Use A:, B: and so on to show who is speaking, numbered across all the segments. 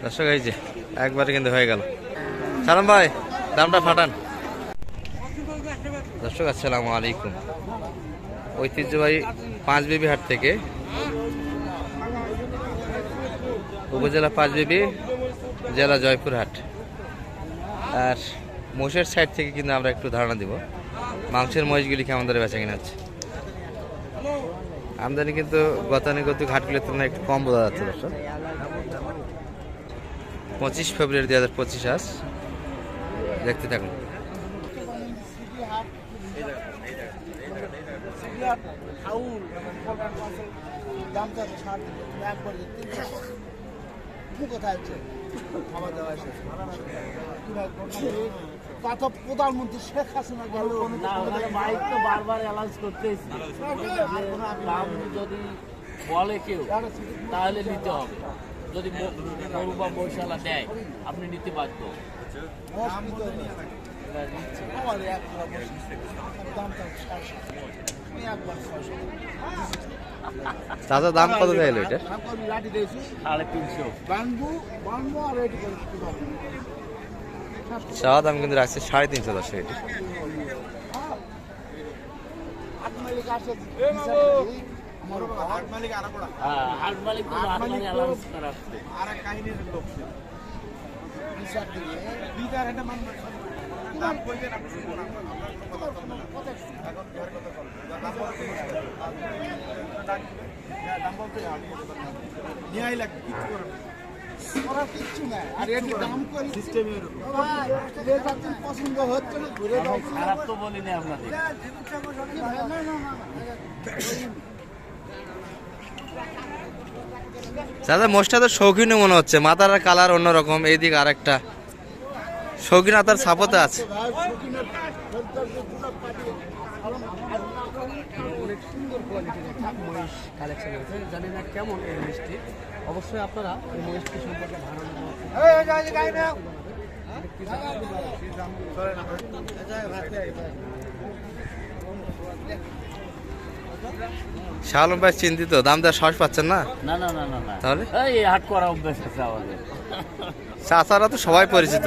A: দর্শক এই যে একবারে কিন্তু হয়ে গেল। সালাম ভাই, দামটা ফাটান। দর্শক আসসালামু আলাইকুম। ঐতিহ্যবাহী পাঁচবিবি হাট থেকে, উপজেলা পাঁচবিবি, জেলা জয়পুরহাট। আর মোষের সাইড থেকে কিন্তু আমরা একটু ধারণা দিব মাংসের মহিষগুলি কেমন ধরে বেচা কিনা হচ্ছে। আমদানি কিন্তু গতানুগতিক হাটগুলির তুলনায় একটু কম বোঝা যাচ্ছে। দর্শক 25 ফেব্রুয়ারি 2025 আজ। দেখতে থাকুন।
B: প্রধানমন্ত্রী শেখ হাসিনা গেল বাইক তো বারবার অ্যালাউন্স করতেছি, যদি বলে কেউ তাহলে নিতে হবে। যদি গরু বা মহিষালা দেয় আপনি নিতে বাধ্য।
A: দাদা দাম কত চাইলো এটা?
B: 350।
A: চাওয়া দাম কিন্তু রাখছে 350 দর্শক। এটি
B: পছন্দ হচ্ছে না, খারাপ তো বলিনি আপনাদের।
A: দাদা মোষটা তো শৌখিন মনে হচ্ছে, মাথার কালার অন্যরকম, এইদিকে আর একটা শৌখিনতার ছাপতে আছে।
C: অনেক সুন্দর কোয়ালিটির একটা মহিষ কালেকশন আছে। জানি না কেমন এই মহিষটি, অবশ্যই আপনারা এই মহিষটি সম্পর্কে ধারণা
A: শাহ আলম ভাই চিন্তিত, দাম দেওয়ার সাহস পাচ্ছেন না?
B: না না না না,
A: তাহলে
B: এই হাট করা অভ্যাস আছে আমাদের।
A: চাচারা তো সবাই পরিচিত।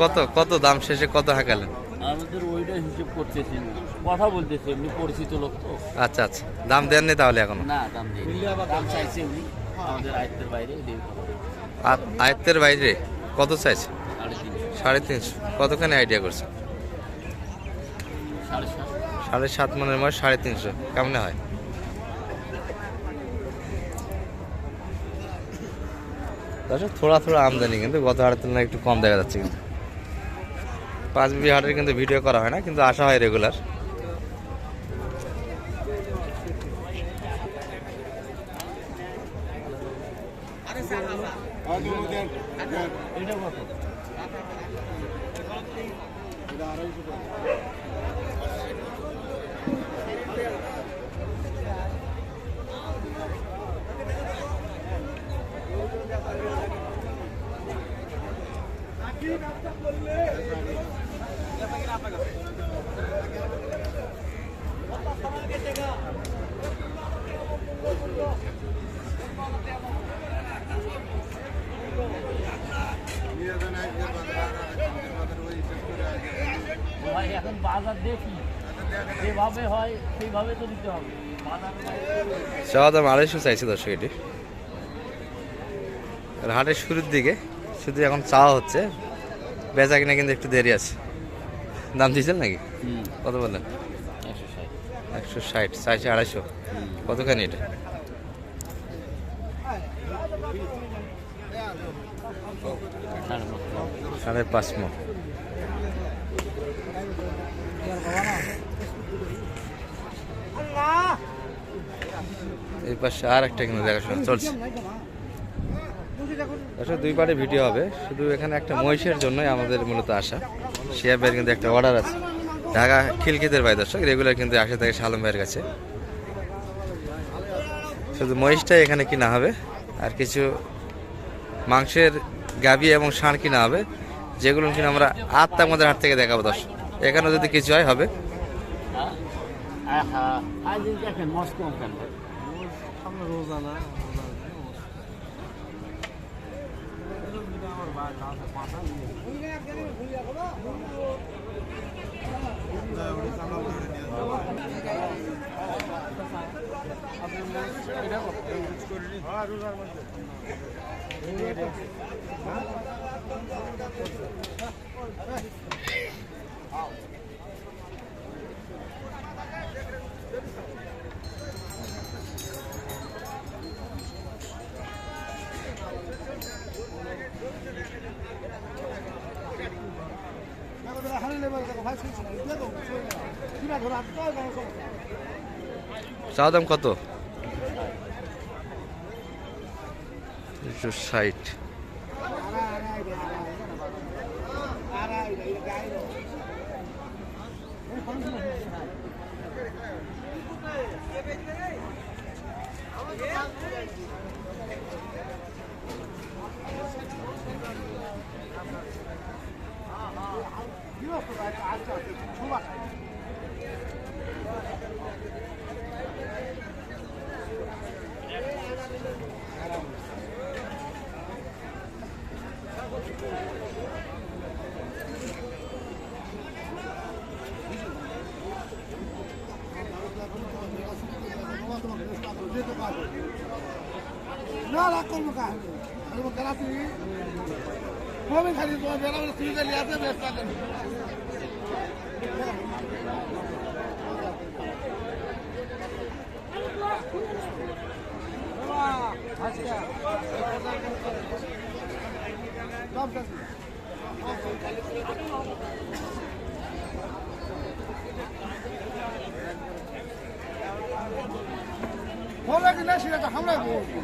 A: কত কত দাম শেষে কত হাঁকালেন?
B: আমাদের ওইটা হিসেব করতেছি, কথা বলতেছি, এমনি পরিচিত লোক তো।
A: আচ্ছা আচ্ছা, দাম দেননি তাহলে এখনো?
B: না দাম দেয়, দাম চাইছে উনি আমাদের আয়ত্তের বাইরে।
A: আয়ত্তের বাইরে কত চাইছে? 350। কতখানি আইডিয়া করছে? 7.5 মনের মধ্যে 350 কেমনে হয়? থোড়া থোড়া আমদানি, কিন্তু গত হাটের তুলনায় একটু কম দেখা যাচ্ছে। কিন্তু পাঁচবিবি হাটের কিন্তু ভিডিও করা হয় না, কিন্তু আসা হয় রেগুলার।
B: এখন বাজার দেখি যেভাবে হয় সেইভাবে তো দিতে হবে।
A: চাওয়া দাম 250 চাইছে দর্শক। এটি হাটের শুরুর দিকে, শুধু এখন চাওয়া হচ্ছে, বেচা কিনা কিন্তু একটু দেরি আছে। দাম দিয়েছেন নাকি? কত বললেন? 160 চাইছে 250। কতখানি এটা? 5.5 মণ। এই পাশে আর একটা কিন্তু দেখাশোনা চলছে। দুই পারে ভিডিও হবে, শুধু এখানে একটা মহিষের জন্যই আমাদের মূলত আসা। শিয়া ভাইয়ের কিন্তু একটা অর্ডার আছে, ঢাকা খিলখিতের ভাই দর্শক, রেগুলার কিন্তু আসে থাকে শালম ভাইয়ের কাছে। শুধু মহিষটাই এখানে কিনা হবে, আর কিছু মাংসের গাভী এবং ষাঁড় কিনা হবে, যেগুলো কিনা আমরা আত্মার মধ্যে হাট থেকে দেখাবো দর্শক। এখানে যদি কিছু হয় হবে।
B: আজ দেখেন মস্ত কম কেন ভাই?
C: আমরা রোজা না
A: চা দাম কত? 260।
D: না রাগ করবো কাজ খেলা তুমি কবে খালি তোমার বেলা বলে তুমি খালি আছে ব্যস্ত আছেন বলে কিনা সেটা আমরা বলবো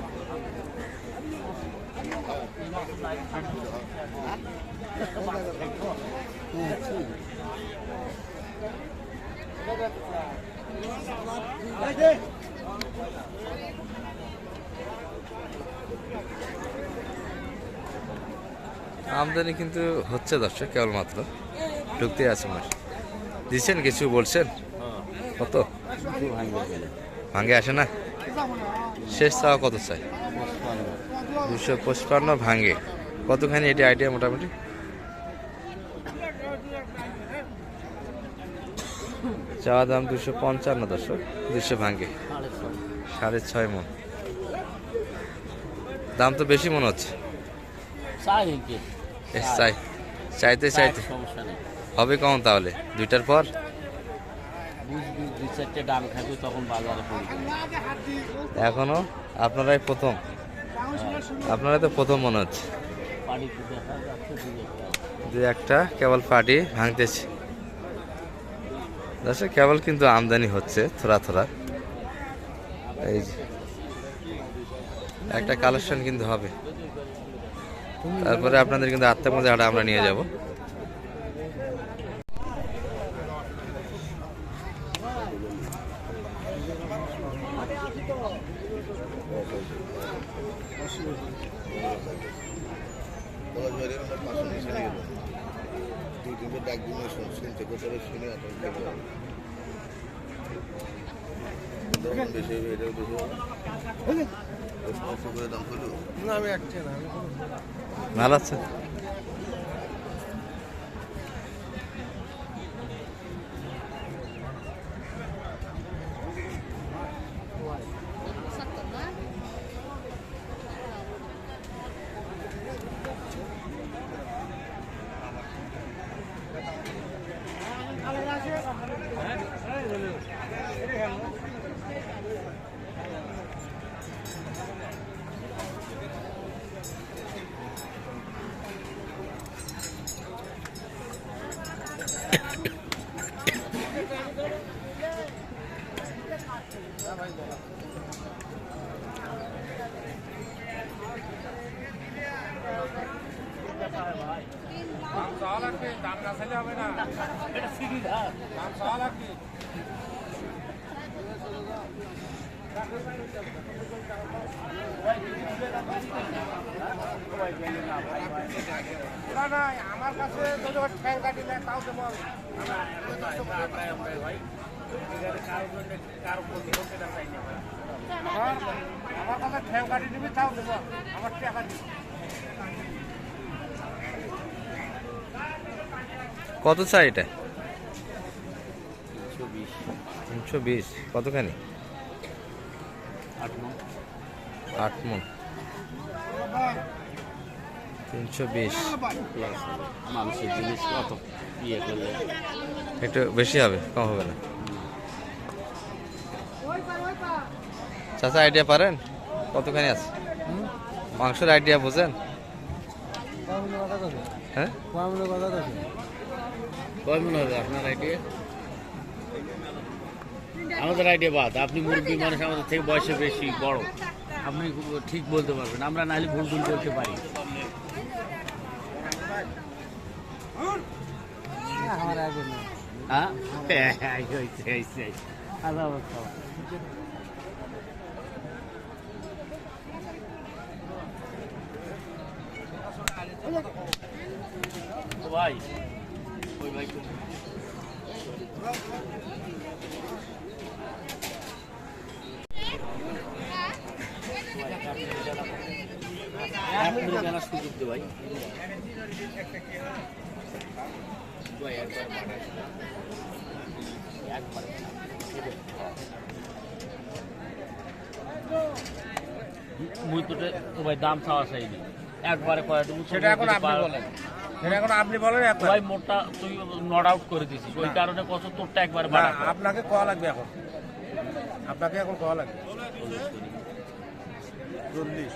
A: আমদানি কিন্তু হচ্ছে দর্শক, কেবলমাত্র ঢুকতে আছে মাস। দিচ্ছেন কিছু বলছেন? কত ভাঙ্গে আসে না? শেষ চাওয়া কত চাই? 255 ভাঙ্গে। কতখানি এটি আইডিয়া মোটামুটি? চাওয়া দাম 255 দর্শক, 200 ভাঙ্গে 6.5 মন। দাম তো বেশি মনে হচ্ছে। চাইতে চাইতে
B: সমস্যা নেই,
A: হবে কখন তাহলে? 2টার পর
B: দুই চারটে ডাল খাবি তখন বাজারে পড়বে।
A: এখনো আপনারাই প্রথম, আপনারাই তো প্রথম মনে হচ্ছে।
B: পানিতে দেখা যাচ্ছে
A: দু একটা কেবল পাটি ভাঙতেছে দর্শক, কেবল কিন্তু আমদানি হচ্ছে থোড়া থোড়া। এই যে একটা কালেকশন কিন্তু হবে, তারপরে আপনাদের কিন্তু আত্মা মধ্যে হাটা আমরা নিয়ে যাব। ভালো আছে?
D: আমার কাছে ঠ্যাং কাটিলে তাও দেবো আমার কথা ঠেউ কাটি দিবি তাও দেবো আমার টাকা দিবি
A: কত চাই এটা? 320। কতখানি? 8 মণ। 320
B: মানুষের জিনিস কত ইয়ে করলে
A: একটু বেশি হবে, কম হবে না। চাচা আইডিয়া পারেন কতখানি আছে? মাংসের আইডিয়া বোঝেন? হ্যাঁ,
B: কয় মনে হবে আপনার আইডিয়া? আমাদের আইডিয়া বাদ, আপনি মুরব্বী মানুষ, আমাদের থেকে বয়সে বেশি বড়, আপনি ঠিক বলতে পারবেন, আমরা নাহলে ভুল ভুল বলতে পারি। হ্যাঁ ভাই ওই ভাই সুযোগ দে ভাই। মুই তো ভাই দাম চাওয়া চাইনি একবারে কয়ে দেবো,
D: সেটা এখন আপনি বলেন, সেটা এখন আপনি বলেন একবার।
B: ভাই মোটটা তুই নট আউট করে দিছিস, ওই কারণে কত তোরটা একবারে
D: না,
B: বাড়া।
D: আপনাকে কওয়া লাগবে এখন, আপনাকে এখন কওয়া লাগবে 40।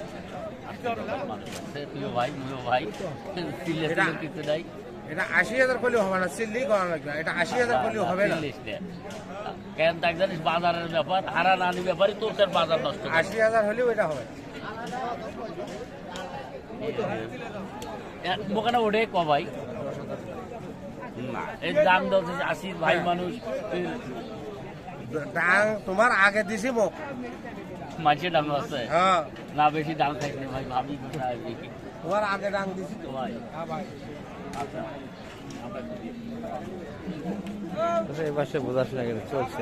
B: তুইও ভাই মুইও ভাই, সিলে সিলে কিছু নাই।
D: এটা 80,000 করলেও হবে না, চিল্লি করা লাগবে, এটা 80,000 করলেও হবে না।
B: কেন তাই জানিস, বাজারের ব্যাপার, হারা নানি ব্যাপারই তোর তার বাজার নষ্ট।
D: 80,000 হলেও এটা হবে।
B: মোকানে ওঠে ক ভাই, এই দাম দশ 80 ভাই মানুষ,
D: দাম তোমার আগে দিছি মোক।
B: মানুষের দাম আছে
D: হ্যাঁ,
B: না, বেশি দাম খাইছে ভাই, ভাবি কোথায় দেখি
D: তোমার আগে দাম দিছি
B: তো ভাই।
D: হ্যাঁ ভাই।
B: আচ্ছা
A: আচ্ছা, এই পাশে বোঝাশোনা কিন্তু চলছে।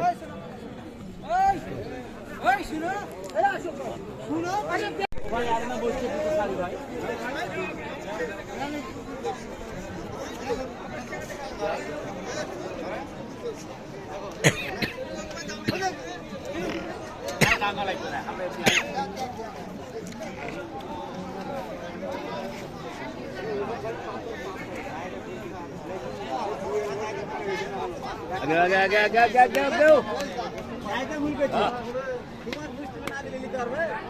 B: আগে আগে আগে আগে আগে আগে আগে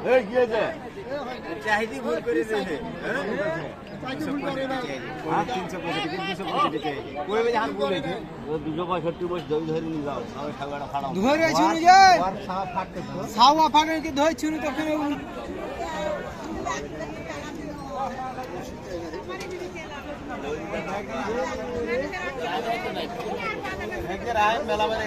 B: এই কি হয়েছে?
E: চাহিদি ভুল করে দিয়েছে
B: ও 265 বছর ধরে ধরে নিয়ে যাও, আমি সাগরটা ফাড়াও।
C: ধরে ছুরি যায় সাওয়া ফাটে কি ধরে ছুরি তখন
E: মেলা মানে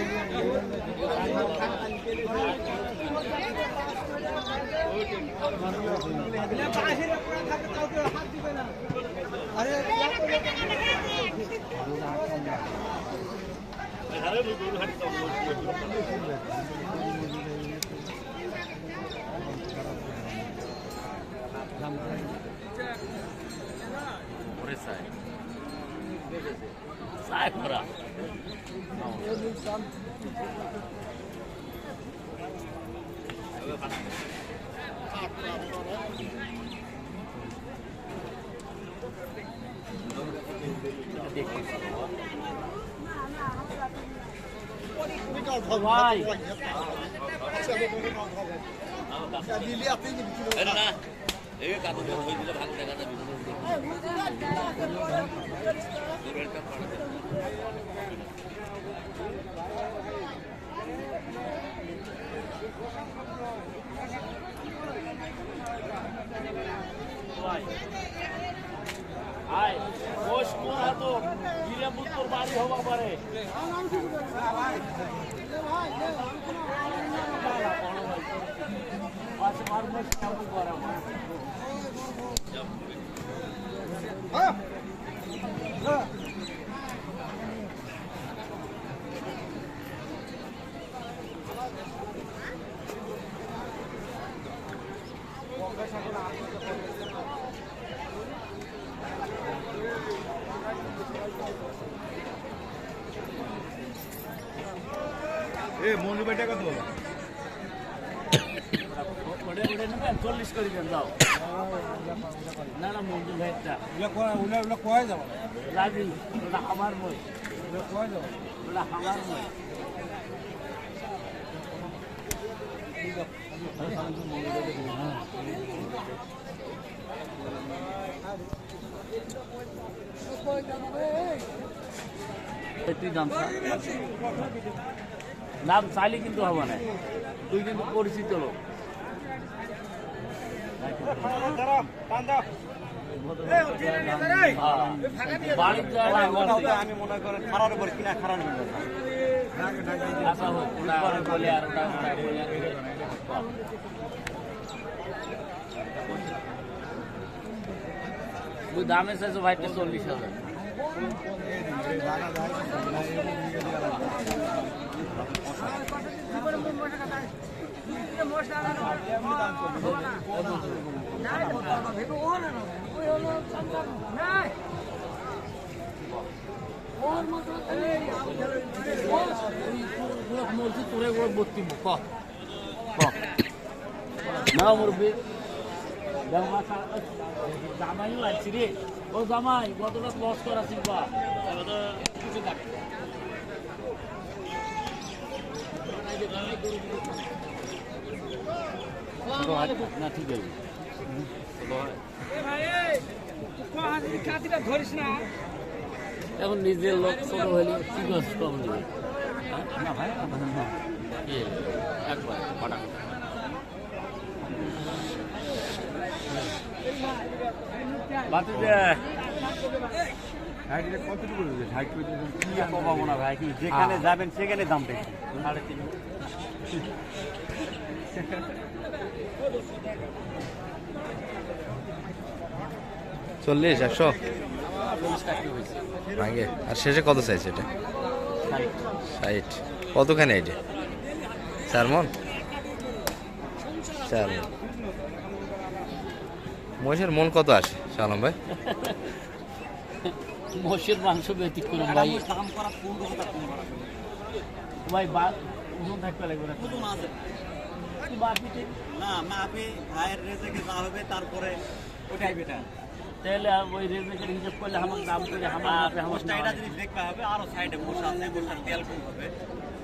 B: সাই করা ভাই এই কাগজ হয়ে দিলে ভালো দেখা যাবে। আয় কোষ মোরা তো গিরামুত্তর বাড়ি হওয়া পারে। ওটা নেবেন 40 করে দেন দাও। না না মঞ্জুর ভাইটা রাজি, ওটা আমার মই, ওটা আমার মই। তুই দাম দাম চাইলে কিন্তু হবে না, তুই কিন্তু পরিচিত লোক। বাড়ির জায়গা
E: আমি মনে করেন খারাপ উপর কিনা খারাপ
B: আশা হোক, ওটা বলে আর ওটা বলে আর তুই দামে চাইছো ভাইটা 40,000। তোরে বত্রিশ না মুরব্বী জামাই লাগছি রে। ও জামাই কতটা লস করাছিস বা কিছু থাকে না, ঠিক আছে। এখন নিজের লোক ছোট হইলে কি কষ্ট কম নেবে না ভাই, একবার পাটা বাতি দে
E: কতটুকু কমাবো না ভাই, যেখানে যাবেন সেখানে দাম বেশি।
A: 40, 100 ভাঙে। আর শেষে কত চাইছে এটা? 60। কতখানি এটা? 4 মণ? 4 মণ। মহিষের মন কত আসে শালম ভাই?
B: মোষের মাংস ব্যতিক্রম ভাই, ভাই ওজন থাকতে লাগবে না,
E: না মাপে ভাইয়ের রেজেকে যা হবে তারপরে ওটাই বেটার।
B: তাহলে ওই রেজেকের হিসাব করলে আমার দাম করে আমার
E: মোষটা এটা যদি দেখতে হবে, আরো সাইডে মোষ আছে, মোষটার তেল কম হবে,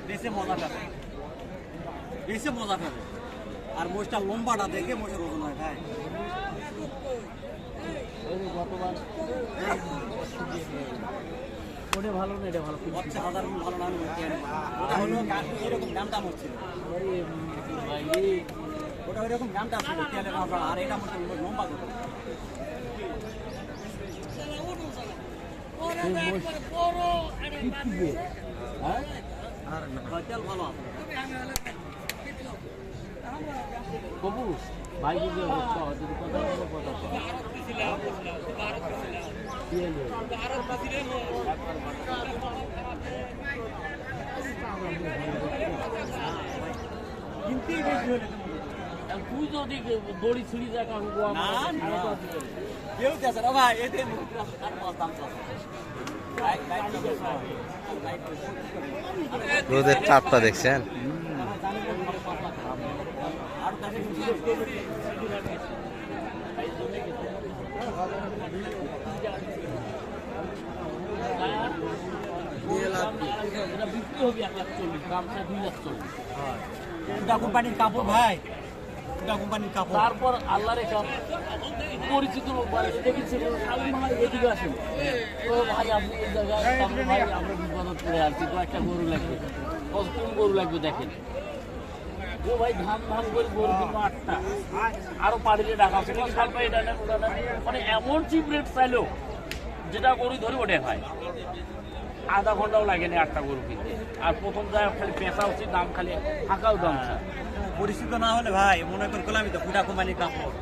E: বেশি মজা পাবে, বেশি মজা পাবে। আর মোষটা লম্বাটা দেখে মোষের ওজন হয় ভাই।
B: গতবার ওটা ভালো না, এটা ভালো,
E: 50,000 ভালো না, ওটা হলো এরকম দামটা মোষ ছিল, ওটা ওইরকম দামটা ছিল তেলের মাথা। আর এটা মোষ লম্বা কত তেল ভালো আছে।
B: কবু ভাই যদি অবস্থা হয়, যদি কথা বলো কথা তুই যদি দড়ি ছিঁড়ি যায় কারণ
E: কেউ যাচ্ছে না ভাই, এতে দাম
A: রোদের তাপটা দেখছেন?
B: বিক্রি হবে 1,40,000, দামটা 2,40,000।
E: কোম্পানির কাপড় ভাই, কোম্পানির কাপড়।
B: তারপর আল্লাহ রেখা পরিচিত লোক দেখেছি, ভাই এদিকে আসেন তো ভাই আপনি এই জায়গায় ভাই আমরা বিপদ করে আসছি, কয়েকটা গরু লাগবে, কোন গরু লাগবে দেখেন। ও ভাই ধান ধান করে গরু কিনবো 8টা, আরো পাড়িয়ে রাখা আছে, মানে এমন চিপ রেট চাইলো যেটা গরু ধরে ওঠে হয়, আধা ঘন্টাও লাগেনি 8টা গরু কিনতে। আর প্রথম যায় খালি পেঁচা হচ্ছে, দাম খালি ফাঁকাও দাম।
E: পরিচিত না হলে ভাই মনে করলাম তো ফুটা কোম্পানির কাপড়,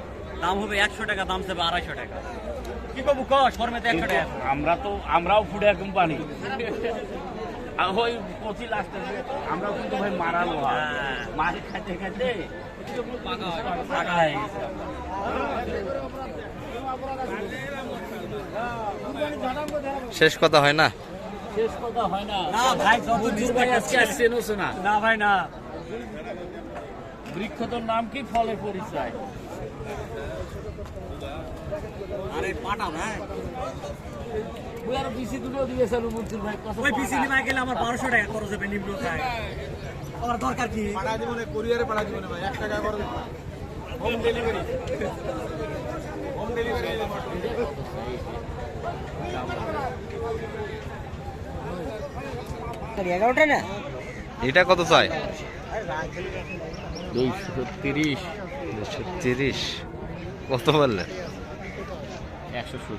E: দাম হবে 100 টাকা, দাম যাবে 250 টাকা। কি করবো ক শর্মে তো 100 টাকা।
B: আমরাও ফুডের কোম্পানি, ওই 25 লাস্টে আমরাও কিন্তু ভাই মারালো মারি খাইতে খাইতে পাকা হয়ে গেছে।
A: শেষ কথা হয় না?
B: শেষ কথা হয় না।
E: না ভাই, যত
B: মঞ্জুর
E: নিচ
B: ভাই
E: থেকে
B: আজকে আসছেন হচ্ছে না।
E: না ভাই না,
B: বৃক্ষতর নাম কি, ফলের পরিচয়।
E: আরে পাটা ভাই,
B: ওই আরো বিসি দুটো দিয়েছেন মঞ্জুর ভাই, কত
E: ওই পিসি নিয়ে গেলে আমার 1200 টাকা খরচ হবে নিম্ন খায়। আমার দরকার কি?
D: পাড়া জীবনে কুরিয়ারে পাড়া জীবনে ভাই 1 টাকা করে হোম ডেলিভারি হোম ডেলিভারি
A: এটা কত চাই?
B: 230,
A: 230। কত বললে?
B: 170।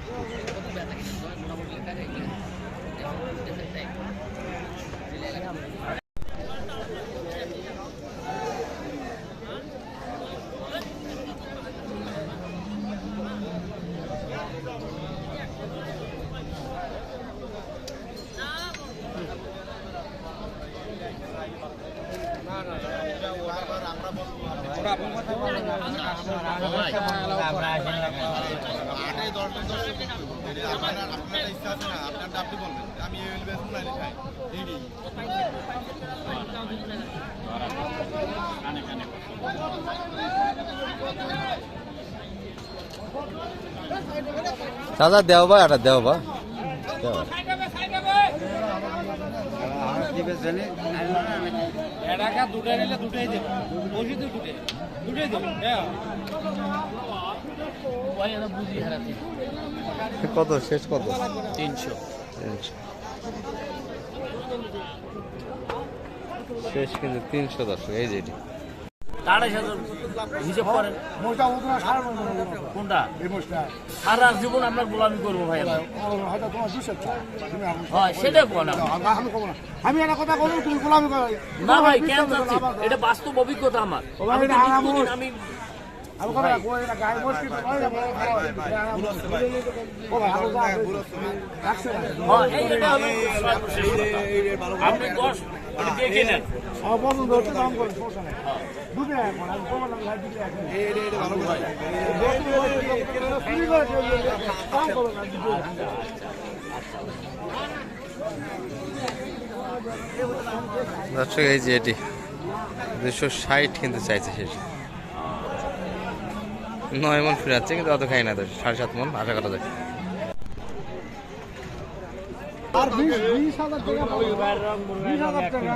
A: দাদা দেও বা এটা দেও বা কত শেষ কত?
B: 300।
A: শেষ কিন্তু 300 দর্শক। এই যে এটি
B: 2,500 হিসেব করেন।
D: মোটা উতরা সারা
B: কোনটা?
D: এই মোটা
B: সারা জীবন আমরা গোলামি করবো ভাই আমরা।
D: হয়তো তোমার 200 টাকা তুমি
B: হয় সেটাই বল।
D: আমি কব না, আমি একটা কথা বলবো তুমি গোলামি করো
B: না ভাই কেন চাচ্ছি, এটা বাস্তব অভিজ্ঞতা আমার। আমি তো দীর্ঘদিন আমি
D: আমি কথা কই না গায় মুশকিল হয় না ও ভাই আমি রাখছে
B: হ্যাঁ এই এটা হলো আপনি 10 এটা দেখে নেন।
D: আমার পছন্দ হচ্ছে দাম করে সমস্যা নেই দুটো এখন আমি কমার নাম লাইট দিতে এখন এই ভালো করে দাম করো না দুটো
A: দর্শক এই যে এটি 260 কিন্তু চাইছে শেষ। 9 মন ফিরাচ্ছে কিন্তু অত খাই না তো, 7.5 মন আশা করা যায়।
D: আর 20,000 টাকা পাবো 20,000 টাকা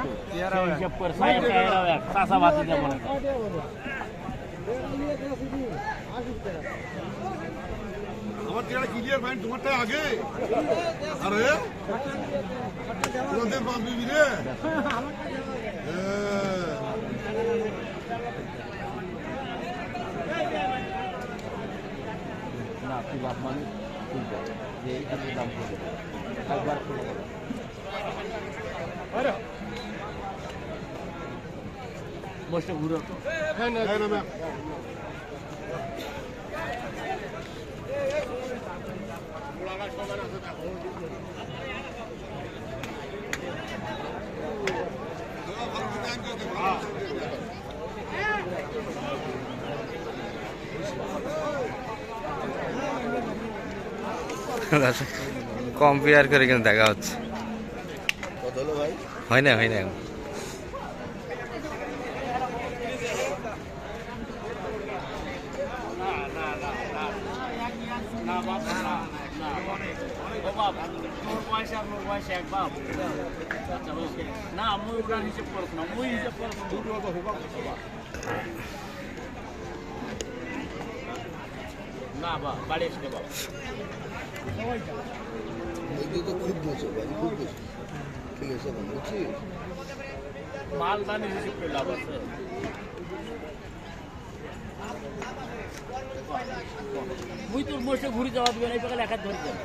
B: হিসাব করে 6 টাকা এক চাচা বাতি দেব না।
D: আমার টিয়াটা ক্লিয়ার ফাইন তোমারটাই আগে আরে তোদের পাবি রে
B: না তুই বাপ মানে তুই বল যে এত দাম করে একবার করে আরে বসে ঘুরো তো
D: হ্যাঁ না ম্যাম
A: কম্পেয়ার করে কিন্তু দেখা হচ্ছে। হয় না এখন।
B: না মুই ওটার হিসেব করব না, মুই হিসেব করব না বা বাড়ি এসে বাবা মাল দানি হিসেব করে লাভ আছে। মুই তোর বসে ঘুরে যাওয়া দিবে না, এই টাকা লেখা ধরে যাবে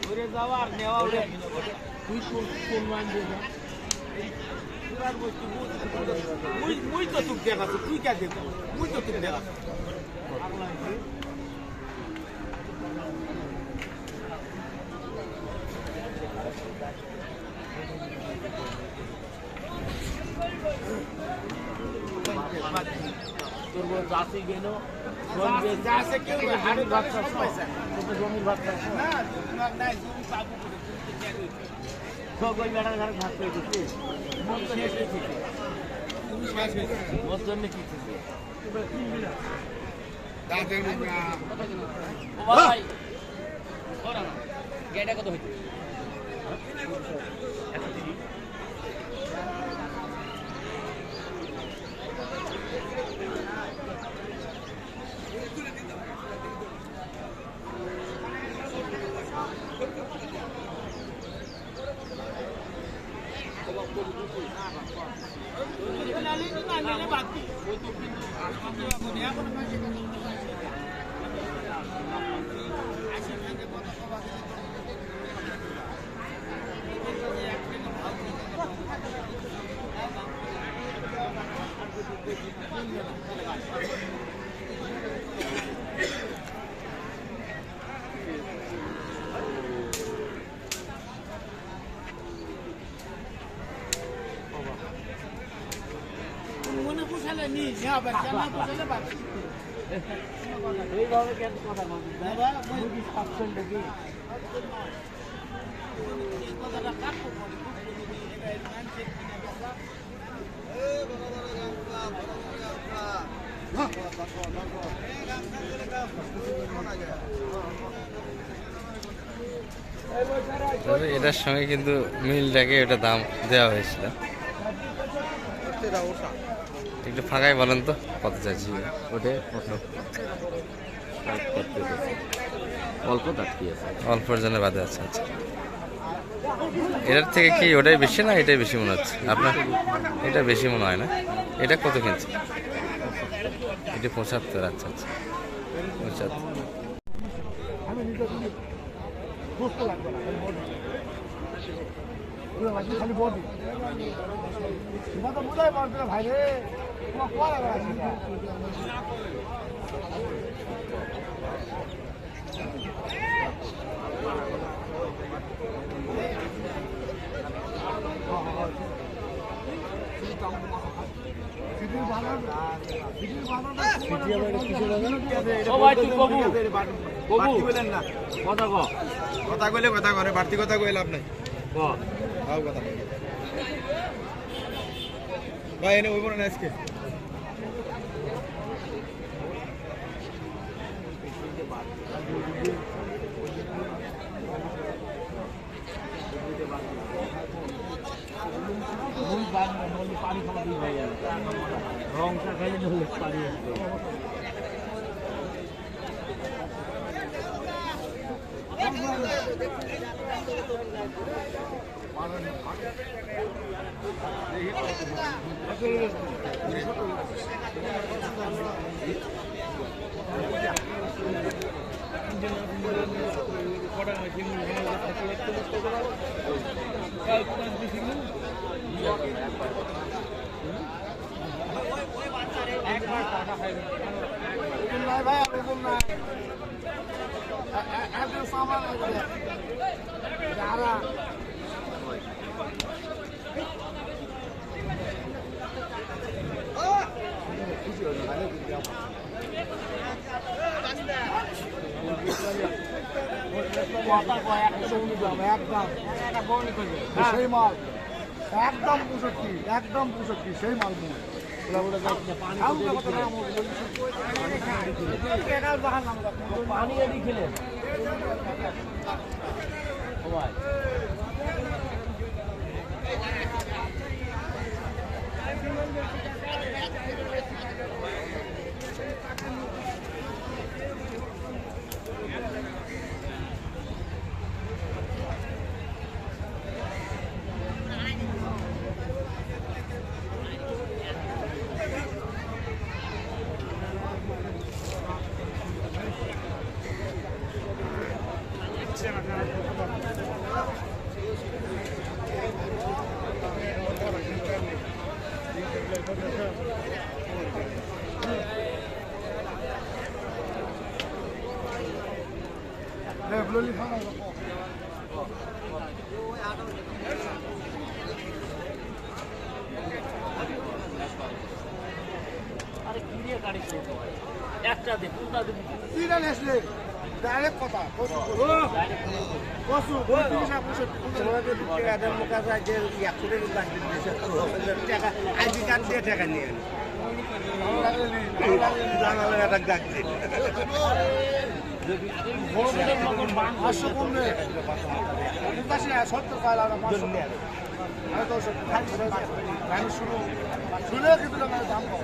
B: ঘুরে যাওয়া আর নেওয়া তুই কোন মান দেবে মুই তো তুক দেখাচ্ছি, তুই কে দেখ মুই তো তুক দেখাচ্ছি। তো করবো চাষি গেল জমির ভাগ সব ওই বেটার ঘরে ভাগ করে দিচ্ছি ওর জন্য কি ভাই গেটা কত হইছে এইভাবে কেন কথা বলছিস কি
A: তবে এটার সঙ্গে কিন্তু মিলটাকে এটা দাম দেওয়া হয়েছিল। একটু ফাঁকায় বলেন তো কত চাইছি?
B: ওটা অল্প কাটতি আছে
A: অল্পর জন্য বাদে আছে। আচ্ছা, এটার থেকে কি ওটাই বেশি না এটাই বেশি মনে হচ্ছে আপনার? এটা বেশি মনে হয় না। এটা কত কিনছে? এটা 75। আচ্ছা আচ্ছা 75।
D: খালি বডি তো বোঝাই পারবে না ভাই রে
E: কথা কইলে কথা করে বাড়তি কথা কইলে লাভ নাই। কথা ভাই এনে ওই না আজকে
B: পানি খাওয়া দিয়ে হয়ে যাবে রংটা খাইলে পানি
D: ভাই একদম সামান যারা সেই মাল একদম 65, একদম 65 সেই মাল
B: পানি এদি খেলেন আড়াইশো হতো ভাই। একটা দে, কোনটা দিবি?
D: তিনটা নেসলে ডাইরেক্ট কথা কসু কসু তিরিশ আপনি
B: বড়দের মতন বান
D: 500 কমবে 70 পাইলা না 500 আমি তো আমি শুরু শুনে কিন্তু দাম কম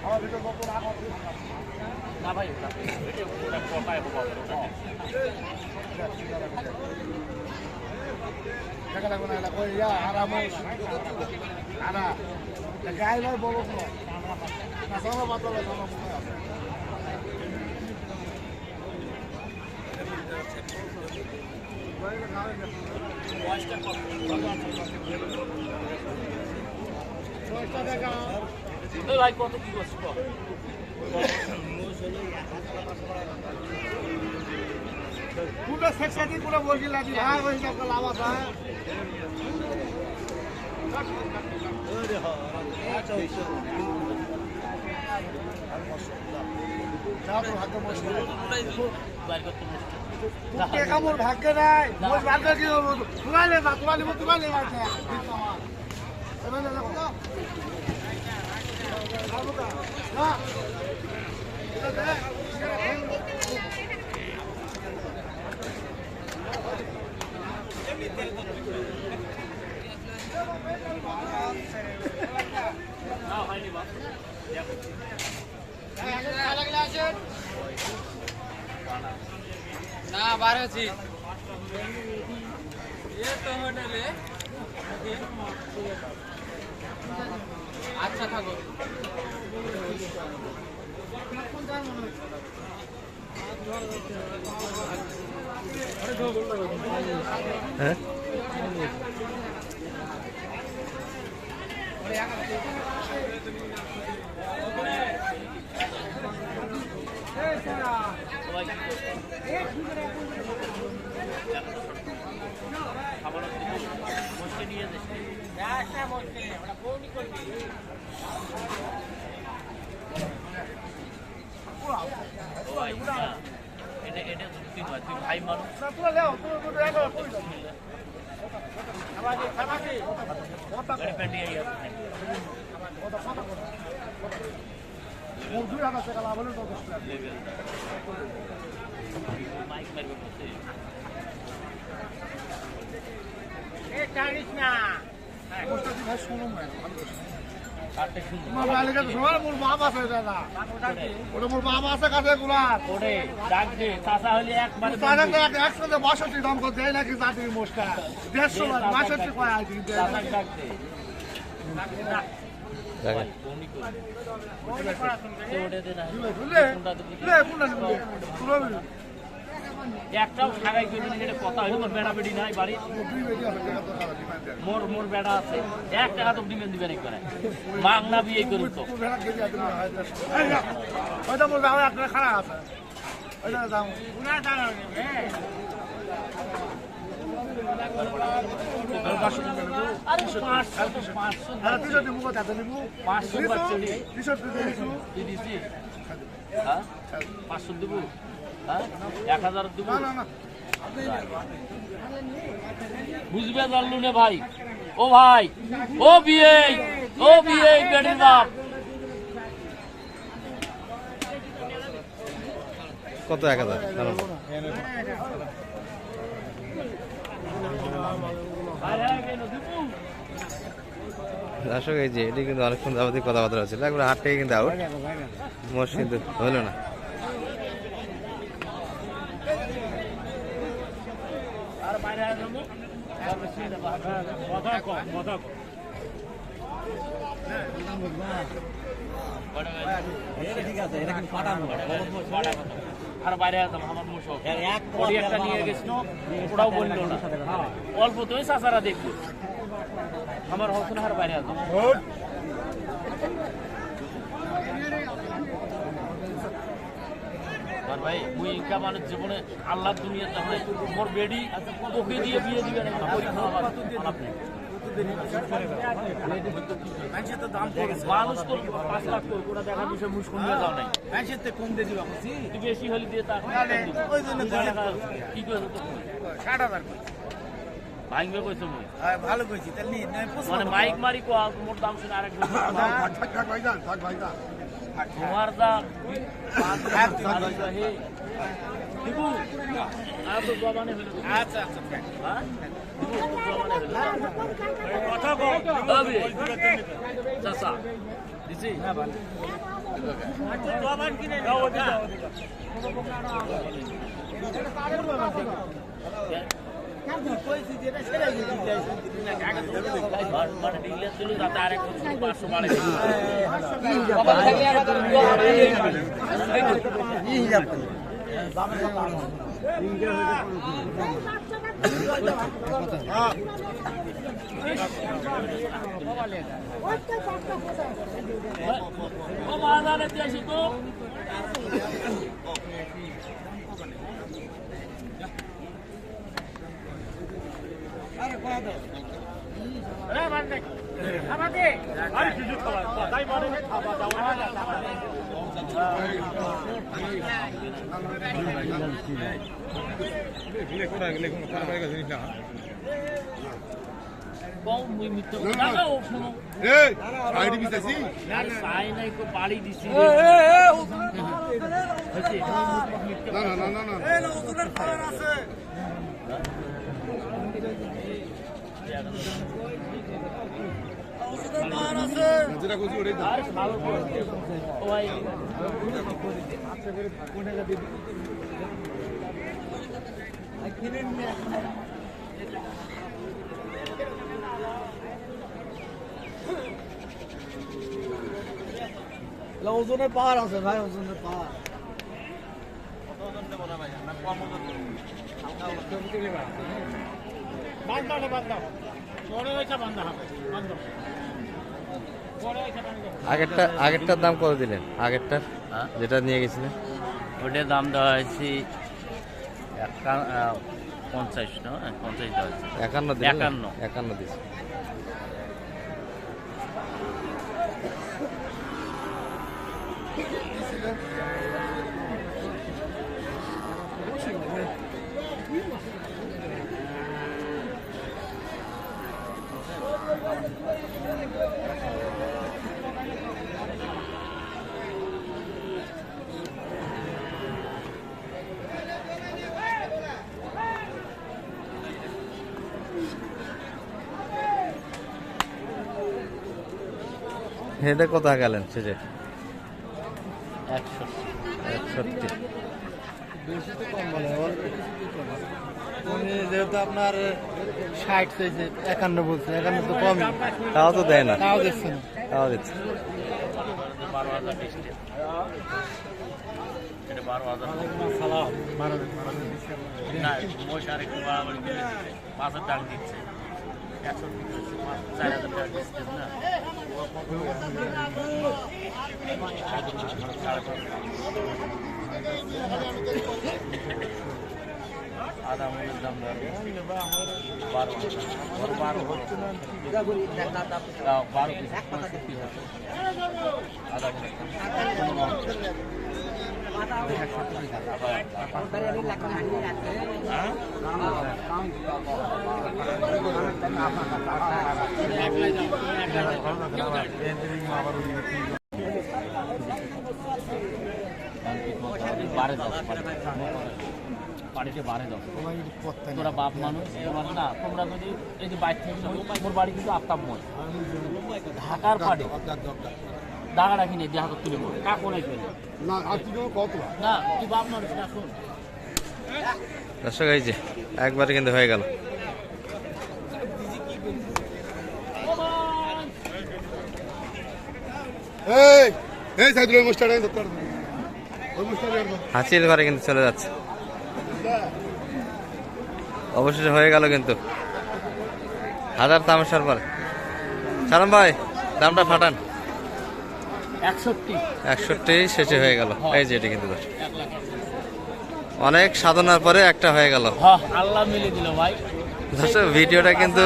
D: আমার ভিতর কত না
B: না ভাই, ওটা কটায় হবো
D: দেখা লাগবে না এটা কই ইয়া আরাম আরা গাই ভাই বলো না সামনে বাতল সামনে
B: ভাই কত কি করছো?
D: পুরো সেকশন পুরো বলছি লাগি ভাই ওই সব লাভ আছে ভাগ্য নাই ভাগ্য কি হবো তোমার
C: না বার আছি তো হোটেলে আচ্ছা থাকো
A: হ্যাঁ
B: ভাই মানুষ মাইক মারবে বলছে
D: মোর বাপ আছে দাদা ওটা মোর বাপ আছে কাছে গুলার
B: ওরে ডাক দে চাচা হলে একবার
D: একসাথে 62 দাম করে দেয় নাকি জাতির মোষটা 150 62 কয় আছে
B: চাচা ডাক দে
A: দেখেন
B: একটাও সাগাই করে নিলে কথা হইলো তোর বেড়া বেড়ি নাই বাড়ি মোর মোর বেড়া আছে 1 টাকা তো ডিমেন্ড দিবেন একবার মাং না বিয়ে করুন তো
D: ওইটা মোর দাও একটা খারাপ আছে ওইটা দাম
B: আরে 500
D: হ্যাঁ 300 দিব কথা দিব
B: 500 বাচ্চা নি
D: 300
B: তুই দিছি হ্যাঁ 500 দিব হ্যাঁ 1000 দিব
D: না না
B: বুঝবে জানলু নে ভাই ও ভাই ও বিয়ে বেড়ির বাপ
A: কত 1000 দর্শক এই যে এটি কিন্তু অনেকক্ষণ যাবতীয় কথাবার্তা হচ্ছিল একবার হাট থেকে কিন্তু আউট মোষ কিন্তু হলো না
B: আর বাইরে যাবো আর বাইরে আসতাম আমার মশক একটা নিয়ে গেছিল ওটাও বললো না অল্প তুই চাচারা দেখবো আমার হতো না আর বাইরে আসতাম আর ভাই মুই ইনকা মানুষ জীবনে আল্লাহর দুনিয়াতে হয় মোর বেডি ওকে দিয়ে বিয়ে দিবে না পরীক্ষা মানুষ তো 5 লাখ করে ওটা দেখা বিষয় মুখ কমিয়ে যাও নাই
E: কম দিয়ে দিবা
B: তুই বেশি হলে দিয়ে তা
E: ওই জন্য
B: কি করে তো
E: 60,000
B: ভাঙবে কইছো মই
E: ভালো কইছি তাহলে নি
B: মানে মাইক মারি কো মোর দাম শুনে আরেক তোমার দাম 5 লাখ হে দিবু আর তো জবানে হলো
E: আচ্ছা আচ্ছা
B: হ্যাঁ দিবু জবানে হলো কথা কও তবে চাচা দিছি না ভালো আচ্ছা জবান কিনে দাও দাও কইছি যেটা সেটাই মানে ডিলে চলে যাতে আরেক 500 বাড়ে ও বাজারে দিয়েছি তো বাড়ি দিছি
C: ওজনের পাহাড় আছে ভাই, ওজনের পাহাড়।
A: আগেরটার দাম কত দিলেন? আগেরটার যেটা নিয়ে গেছিলেন
B: ওটার দাম দেওয়া হয়েছে 50 না 50 দেওয়া হয়েছে
A: 51 দিয়েছে। এটা কত গেলেন সেটা? 61।
C: বেশি তো কম বলে, যেহেতু আপনার 60 চাইছে, 51 বলছে, 51 তো কমই।
A: তাও তো দেয় না,
C: তাও দিচ্ছে না।
A: তাও দিচ্ছে
B: 12,000 ডিস্টে এটা 12,000
C: সালাম
B: না মোশ আরেকটু বাড়াবাড়ি করে 5,000 টাকা দিচ্ছে 4,000 টাকা ডিস্টে না আধা মূলের দাম ধরো 12 হচ্ছে না 12 পিস আধা বাড়িতে বাড়ে দাও তোরা বাপ মানুষ তোমার না, তোমরা যদি এই যে বাইক থেকে মোর বাড়ি কিন্তু আফতাবময় ঢাকার পাড়ে দাগা রাখি নেই দেহাত তুলে মোড় কাকো নাই ফেলে না তুই বাপ মানুষ না শোন
A: দর্শক এই যে একবারে কিন্তু হয়ে গেল। হাসির ঘরে কিন্তু চলে যাচ্ছে, অবশেষে হয়ে গেল কিন্তু 1000 তামাশার পরে। সালাম ভাই দামটা ফাটান। 61 শেষে হয়ে গেল। এই যে এটি কিন্তু অনেক সাধনার পরে একটা হয়ে গেল।
B: আল্লাহ মিলে দিল ভাই।
A: দর্শক ভিডিওটা কিন্তু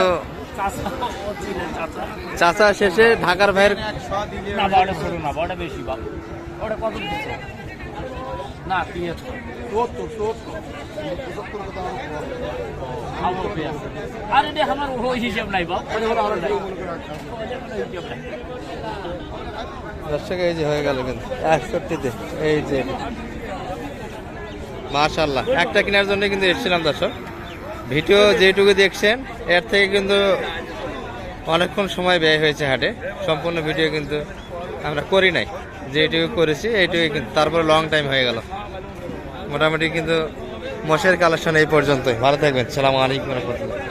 B: চাচা ও ছিলেন চাচা
A: চাচা শেষে ঢাকার ভাইয়ের
B: না বারোটা ছোট না বারোটা বেশি বাপ ওটা কত দিচ্ছে না 73 আমার পে আছে আরে রে আমার ওই হিসাব নাই বাপ
A: দর্শক এই যে হয়ে গেল কিন্তু 61তে এই যে মাশাআল্লাহ একটা কেনার জন্য কিন্তু এসেছিলাম দর্শক ভিডিও যেটুকু দেখছেন এর থেকে কিন্তু অনেকক্ষণ সময় ব্যয় হয়েছে হাটে সম্পূর্ণ ভিডিও কিন্তু আমরা করি নাই যেটুকু করেছি এইটুকু কিন্তু তারপরে লং টাইম হয়ে গেল মোটামুটি কিন্তু মোষের কালেকশন এই পর্যন্তই ভালো থাকবেন সালামু আলাইকুম ওয়া রাহমাতুল্লাহ।